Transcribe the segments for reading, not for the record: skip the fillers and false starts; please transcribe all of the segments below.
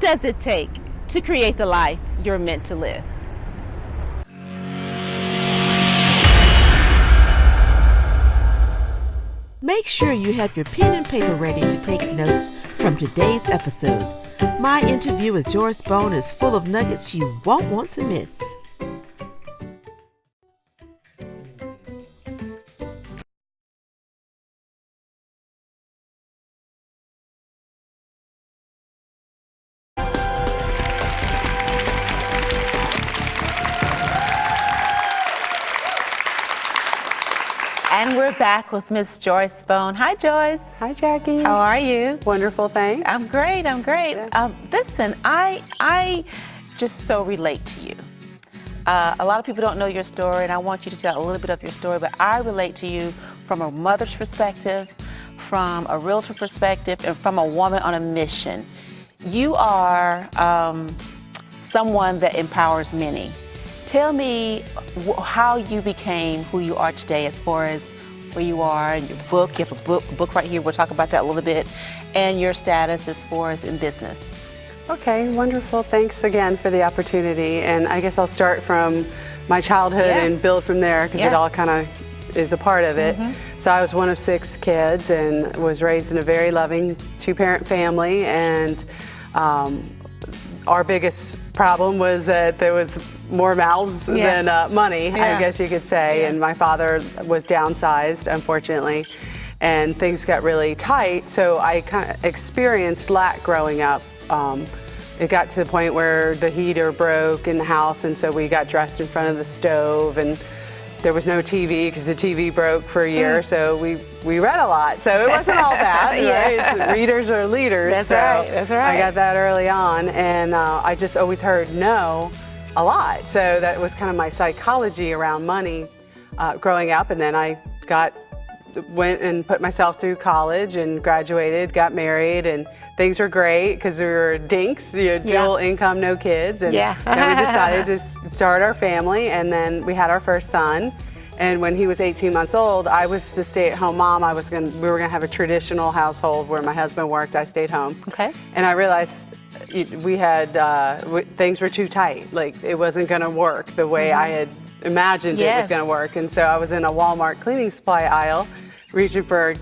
does it take to create the life you're meant to live? Make sure you have your pen and paper ready to take notes from today's episode. My interview with Joyce Bone is full of nuggets you won't want to miss. And we're back with Miss Joyce Bone. Hi, Joyce. Hi, Jackie. How are you? Wonderful, thanks. I'm great. Yeah. Listen, I just so relate to you. A lot of people don't know your story, and I want you to tell a little bit of your story, but I relate to you from a mother's perspective, from a realtor perspective, and from a woman on a mission. You are someone that empowers many. Tell me how you became who you are today as far as where you are in your book. You have a book right here. We'll talk about that a little bit. And your status as far as in business. Okay, wonderful. Thanks again for the opportunity. And I guess I'll start from my childhood and build from there because it all kind of is a part of it. So I was one of 6 kids and was raised in a very loving 2-parent family. And our biggest problem was that there was more mouths than money, I guess you could say. And my father was downsized, unfortunately, and things got really tight. So I kind of experienced lack growing up. It got to the point where the heater broke in the house, and so we got dressed in front of the stove, and there was no TV because the TV broke for a year. So we read a lot. So it wasn't all bad, right? It's, readers are leaders. That's so right. That's right. I got that early on, and I just always heard no a lot. So that was kind of my psychology around money growing up. And then I went and put myself through college and graduated, got married, and things were great because we were dinks, dual income, no kids. And then we decided to start our family, and then we had our first son. And when he was 18 months old, I was the stay-at-home mom. We were gonna have a traditional household where my husband worked, I stayed home. Okay. And I realized we had, things were too tight. Like it wasn't gonna work the way I had imagined it was gonna work. And so I was in a Walmart cleaning supply aisle reaching for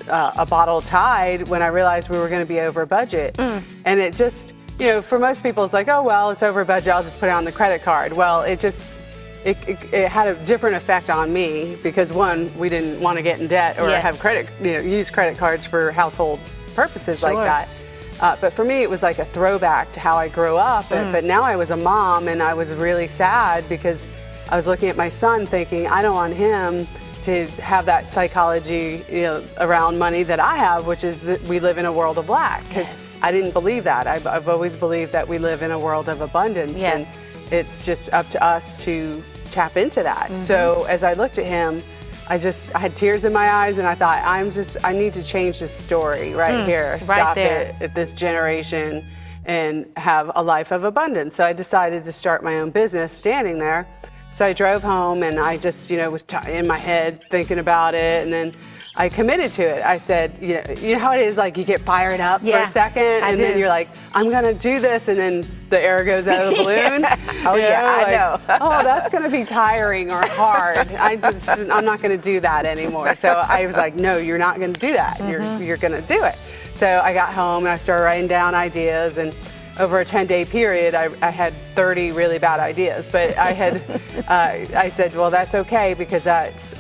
a bottle of Tide when I realized we were gonna be over budget. And it just, for most people it's like, oh, well, it's over budget, I'll just put it on the credit card. Well, it had a different effect on me because one, we didn't want to get in debt or have use credit cards for household purposes like that. But for me, it was like a throwback to how I grew up. But now I was a mom, and I was really sad because I was looking at my son thinking, I don't want him to have that psychology around money that I have, which is that we live in a world of lack. Because I didn't believe that. I've always believed that we live in a world of abundance. And it's just up to us to tap into that. So as I looked at him, I had tears in my eyes, and I thought, I need to change this story right here. Stop it at this generation and have a life of abundance. So I decided to start my own business standing there. So I drove home, and I just, was in my head thinking about it, and then I committed to it. I said, you know how it is, like you get fired up for a second, and then you're like, I'm gonna do this, and then the air goes out of the balloon. I know. Oh, that's gonna be tiring or hard. I'm not gonna do that anymore. So I was like, no, you're not gonna do that. You're gonna do it. So I got home and I started writing down ideas, and over a 10-day period, I had 30 really bad ideas. But I said, well, that's okay because it's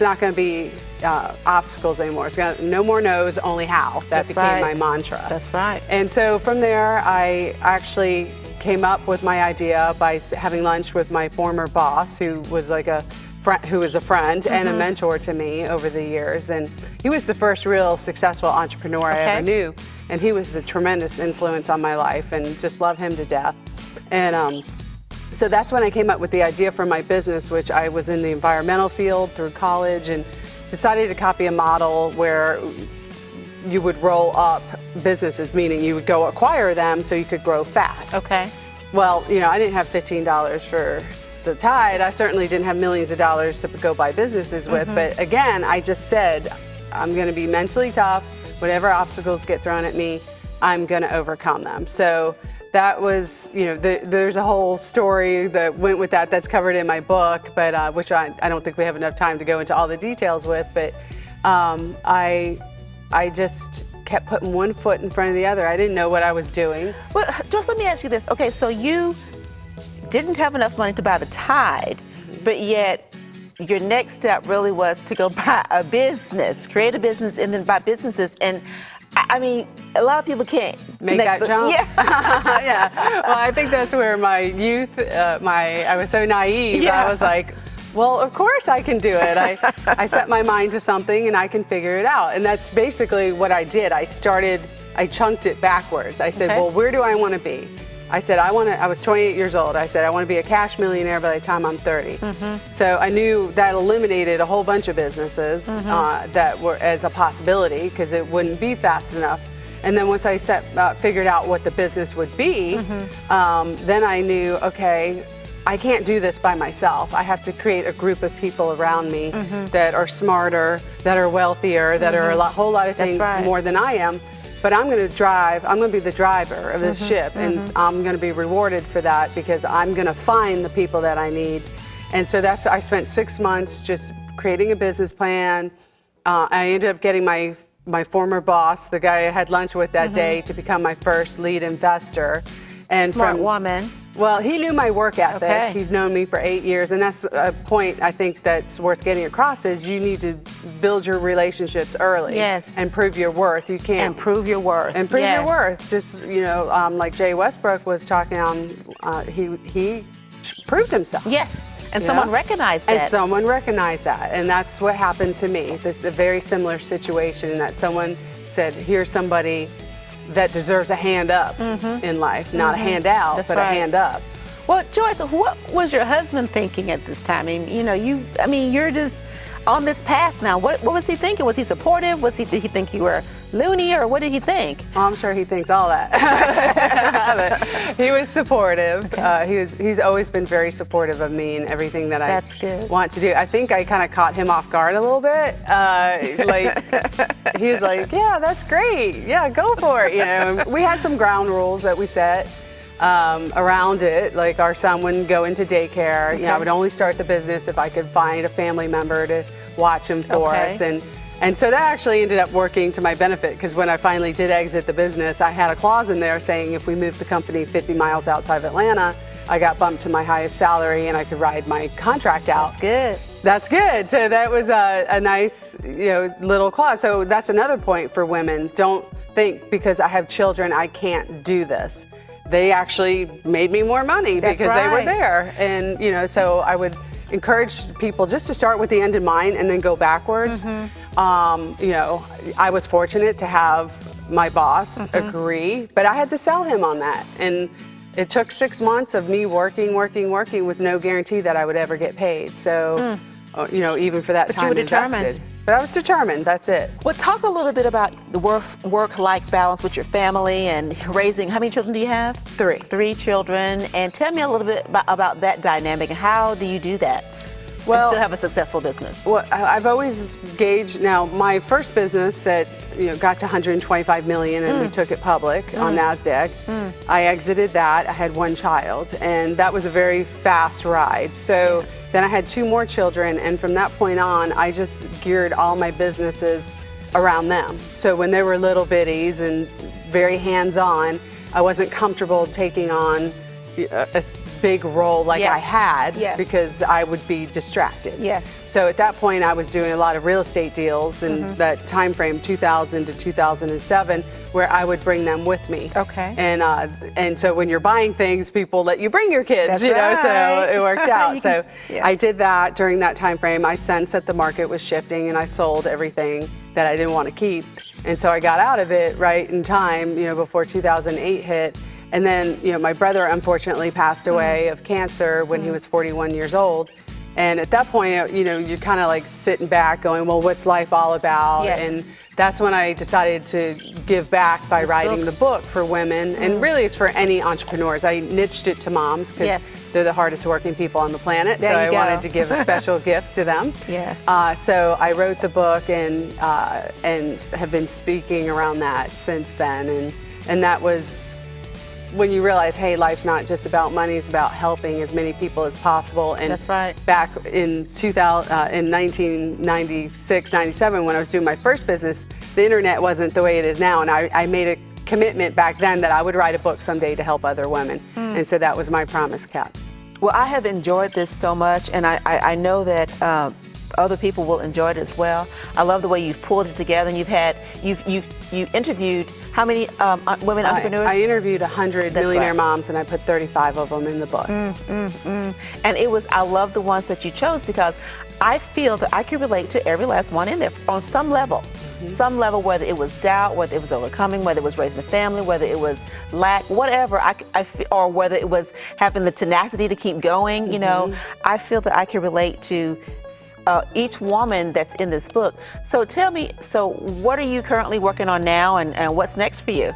not gonna be obstacles anymore. It's no more no's, only how. That became my mantra. That's right. And so from there, I actually came up with my idea by having lunch with my former boss, who was like a friend and a mentor to me over the years. And he was the first real successful entrepreneur I ever knew. And he was a tremendous influence on my life, and just love him to death. And so that's when I came up with the idea for my business, which I was in the environmental field through college, and decided to copy a model where you would roll up businesses, meaning you would go acquire them so you could grow fast. Okay. Well, I didn't have $15 for the Tide. I certainly didn't have millions of dollars to go buy businesses with. But again, I just said, I'm going to be mentally tough, whatever obstacles get thrown at me, I'm going to overcome them. So that was, there's a whole story that went with that that's covered in my book, but which I don't think we have enough time to go into all the details with. But I just kept putting one foot in front of the other. I didn't know what I was doing. Well, just let me ask you this. Okay, so you didn't have enough money to buy the Tide, but yet your next step really was to go buy a business, create a business, and then buy businesses. And I mean, a lot of people can't make that jump. Yeah. Yeah. Well, I think that's where my youth, I was so naive. Yeah. I was like, well, of course I can do it. I set my mind to something and I can figure it out. And that's basically what I did. I chunked it backwards. I said, well, where do I want to be? I said, I was 28 years old. I said, I want to be a cash millionaire by the time I'm 30. So I knew that eliminated a whole bunch of businesses that were as a possibility because it wouldn't be fast enough. And then once I figured out what the business would be, then I knew, okay, I can't do this by myself. I have to create a group of people around me that are smarter, that are wealthier, that are whole lot of things more than I am. But I'm going to be the driver of this ship, and I'm going to be rewarded for that because I'm going to find the people that I need. And so I spent 6 months just creating a business plan. I ended up getting my former boss, the guy I had lunch with that day, to become my first lead investor. And Smart woman. Well, he knew my work ethic. Okay. He's known me for 8 years, and that's a point I think that's worth getting across is you need to build your relationships early. Yes. And prove your worth. You can't. And prove your worth. And prove your worth. Just, like Jay Westbrook was talking on, he proved himself. Yes. And someone recognized that. And someone recognized that. And that's what happened to me. The very similar situation that someone said, here's somebody that deserves a hand up in life, not a hand out, but a hand up. Well, Joyce, what was your husband thinking at this time? I mean, you're just on this path now. What was he thinking? Was he supportive? Did he think you were loony, or what did he think? I'm sure he thinks all that. But he was supportive. Okay. He's always been very supportive of me and everything that I want to do. I think I kind of caught him off guard a little bit. He was like, yeah, that's great. Yeah, go for it. We had some ground rules that we set around it. Like our son wouldn't go into daycare. Okay. I would only start the business if I could find a family member to watch him for us. And so that actually ended up working to my benefit because when I finally did exit the business, I had a clause in there saying if we moved the company 50 miles outside of Atlanta, I got bumped to my highest salary and I could ride my contract out. That's good. That's good. So that was a nice, little clause. So that's another point for women. Don't think because I have children, I can't do this. They actually made me more money because they were there. And, so I would encourage people just to start with the end in mind and then go backwards. I was fortunate to have my boss agree, but I had to sell him on that. And it took 6 months of me working with no guarantee that I would ever get paid. So, even for that time you were determined. invested. But I was determined, that's it. Well, talk a little bit about the work-life balance with your family and raising, how many children do you have? 3. 3 children. And tell me a little bit about that dynamic and how do you do that? And still have a successful business? Well, I've always gauged, now my first business that got to 125 million and we took it public on NASDAQ. I exited that, I had 1 child, and that was a very fast ride. So then I had 2 more children, and from that point on, I just geared all my businesses around them. So when they were little bitties and very hands-on, I wasn't comfortable taking on a big role like I had because I would be distracted. Yes. So at that point I was doing a lot of real estate deals in that time frame 2000 to 2007 where I would bring them with me. Okay. And so when you're buying things, people let you bring your kids, so it worked out. So I did that during that time frame. I sensed that the market was shifting and I sold everything that I didn't want to keep. And so I got out of it right in time, before 2008 hit. And then, my brother unfortunately passed away of cancer when he was 41 years old. And at that point, you're kind of like sitting back going, well, what's life all about? Yes. And that's when I decided to give back by writing the book for women. And really it's for any entrepreneurs. I niched it to moms because they're the hardest working people on the planet. So I wanted to give a special gift to them. Yes. So I wrote the book and have been speaking around that since then. And that was when you realize, hey, life's not just about money, it's about helping as many people as possible. And that's right. Back in 1996, 97, when I was doing my first business, the internet wasn't the way it is now. And I made a commitment back then that I would write a book someday to help other women. And so that was my promise, Kat. Well, I have enjoyed this so much, and I know that other people will enjoy it as well. I love the way you've pulled it together, and you interviewed how many women entrepreneurs? I interviewed 100 millionaire moms, and I put 35 of them in the book. And I love the ones that you chose, because I feel that I can relate to every last one in there on some level. Some level, whether it was doubt, whether it was overcoming, whether it was raising a family, whether it was lack, whatever, I feel, or whether it was having the tenacity to keep going, you know, I feel that I can relate to each woman that's in this book. So tell me, so what are you currently working on now, and what's next for you?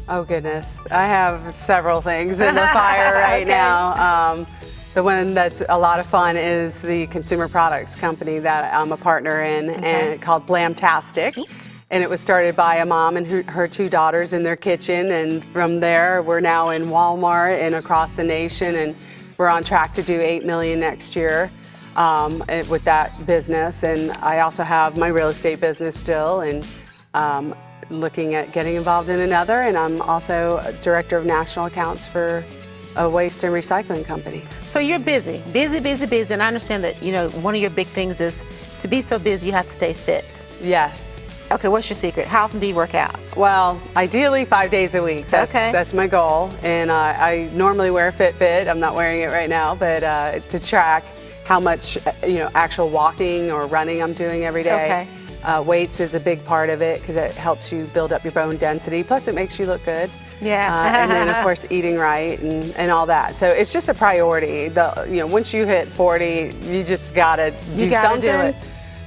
Oh goodness, I have several things in the fire right now. The one that's a lot of fun is the consumer products company that I'm a partner in, and called Blamtastic. And it was started by a mom and her two daughters in their kitchen, and from there we're now in Walmart and across the nation, and we're on track to do $8 million next year with that business. And I also have my real estate business still, and looking at getting involved in another, and I'm also director of national accounts for a waste and recycling company. So you're busy, and I understand that, you know, one of your big things is to be so busy you have to stay fit. Yes. Okay, what's your secret? How often do you work out? Well, ideally 5 days a week. That's my goal. And I normally wear a Fitbit. I'm not wearing it right now, but to track how much, you know, actual walking or running I'm doing every day. Weights is a big part of it, because it helps you build up your bone density. Plus, it makes you look good. Yeah. And then, of course, eating right and all that. So it's just a priority. You know, once you hit 40, you just gotta do something.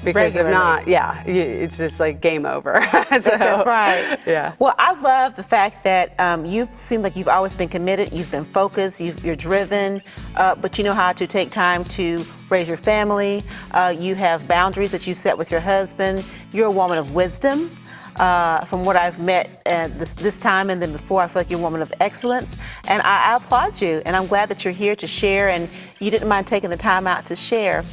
Because if not, it's just like game over. That's right. Yeah. Well, I love the fact that you seem like you've always been committed, you've been focused, you're driven, but you know how to take time to raise your family. You have boundaries that you set with your husband. You're a woman of wisdom. From what I've met this time and then before, I feel like you're a woman of excellence, and I applaud you, and I'm glad that you're here to share, and you didn't mind taking the time out to share.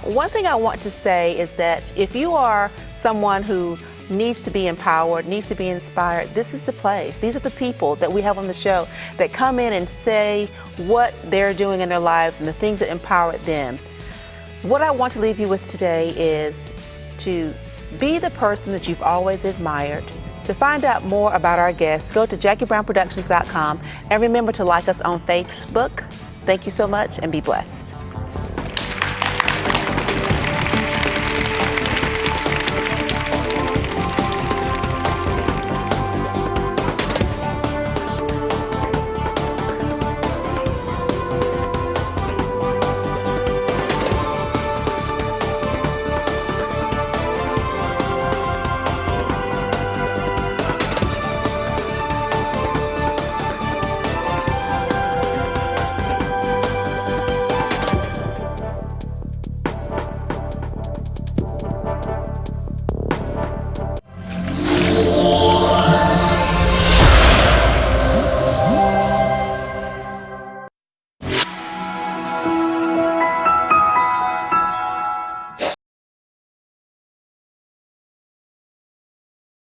One thing I want to say is that if you are someone who needs to be empowered, needs to be inspired, this is the place. These are the people that we have on the show that come in and say what they're doing in their lives and the things that empower them. What I want to leave you with today is to be the person that you've always admired. To find out more about our guests, go to JackieBrownProductions.com, and remember to like us on Facebook. Thank you so much, and be blessed.